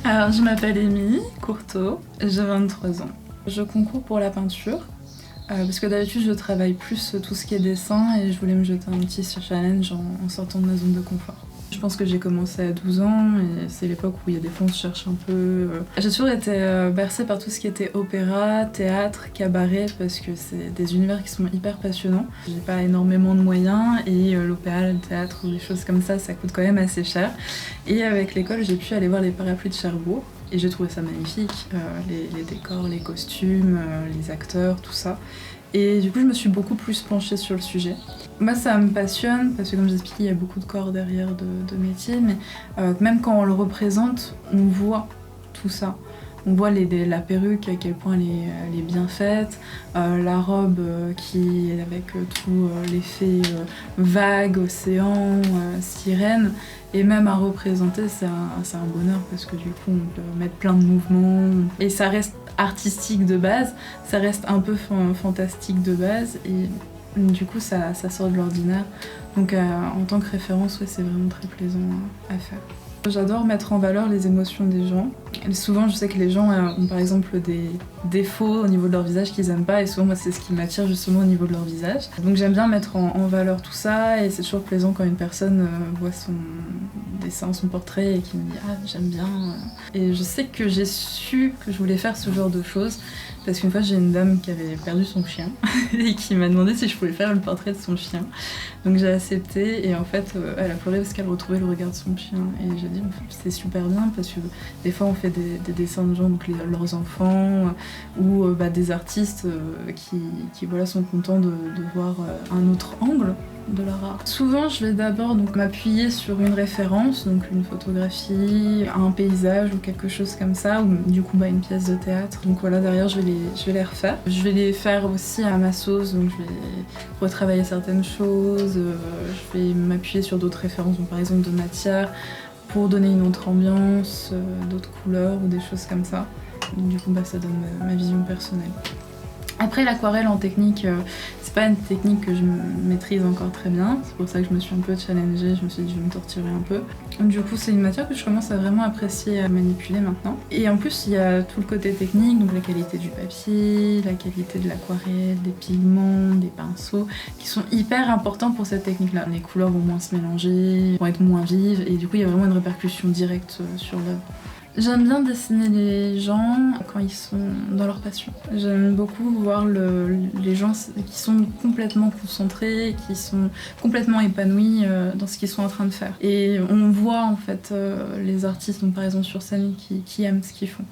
Alors, je m'appelle Émilie Courteau, j'ai 23 ans. Je concours pour la peinture, parce que d'habitude je travaille plus tout ce qui est dessin et je voulais me jeter un petit challenge en sortant de ma zone de confort. Je pense que j'ai commencé à 12 ans et c'est l'époque où il y a des fois on se cherche un peu. J'ai toujours été bercée par tout ce qui était opéra, théâtre, cabaret parce que c'est des univers qui sont hyper passionnants. J'ai pas énormément de moyens et l'opéra, le théâtre ou des choses comme ça coûte quand même assez cher. Et avec l'école j'ai pu aller voir les parapluies de Cherbourg et j'ai trouvé ça magnifique, les décors, les costumes, les acteurs, tout ça. Et du coup, je me suis beaucoup plus penchée sur le sujet. Moi, ça me passionne parce que, comme j'expliquais, il y a beaucoup de corps derrière de métiers, mais même quand on le représente, on voit tout ça. On voit la perruque, à quel point elle est bien faite, la robe qui est avec tout l'effet vague, océan, sirène. Et même à représenter, c'est un bonheur parce que du coup, on peut mettre plein de mouvements. Et ça reste artistique de base, ça reste un peu fantastique de base. Et du coup, ça sort de l'ordinaire. Donc en tant que référence, ouais, c'est vraiment très plaisant à faire. J'adore mettre en valeur les émotions des gens. Et souvent, je sais que les gens ont par exemple des défauts au niveau de leur visage qu'ils aiment pas, et souvent, moi, c'est ce qui m'attire justement au niveau de leur visage. Donc j'aime bien mettre en valeur tout ça, et c'est toujours plaisant quand une personne voit son dessin, son portrait, et qui me dit « Ah, j'aime bien ». Et je sais que j'ai su que je voulais faire ce genre de choses, parce qu'une fois, j'ai une dame qui avait perdu son chien, et qui m'a demandé si je pouvais faire le portrait de son chien. Donc j'ai accepté, et en fait, elle a pleuré parce qu'elle retrouvait le regard de son chien. Et j'ai dit « C'est super bien », parce que des fois, on fait des dessins de gens, donc leurs enfants, ou des artistes qui voilà, sont contents de voir un autre angle de leur art. Souvent, je vais d'abord m'appuyer sur une référence, donc une photographie, un paysage ou quelque chose comme ça, ou du coup une pièce de théâtre. Donc voilà, derrière, je vais les refaire. Je vais les faire aussi à ma sauce, donc je vais retravailler certaines choses, je vais m'appuyer sur d'autres références, donc par exemple de matière, pour donner une autre ambiance, d'autres couleurs ou des choses comme ça. Du coup, ça donne ma vision personnelle. Après, l'aquarelle en technique, c'est pas une technique que je maîtrise encore très bien. C'est pour ça que je me suis un peu challengée, je me suis dit je vais me torturer un peu. Du coup, c'est une matière que je commence à vraiment apprécier à manipuler maintenant. Et en plus, il y a tout le côté technique, donc la qualité du papier, la qualité de l'aquarelle, des pigments, des pinceaux, qui sont hyper importants pour cette technique-là. Les couleurs vont moins se mélanger, vont être moins vives, et du coup, il y a vraiment une répercussion directe sur l'œuvre. J'aime bien dessiner les gens quand ils sont dans leur passion. J'aime beaucoup voir les gens qui sont complètement concentrés, qui sont complètement épanouis dans ce qu'ils sont en train de faire. Et on voit en fait les artistes, donc par exemple sur scène, qui aiment ce qu'ils font.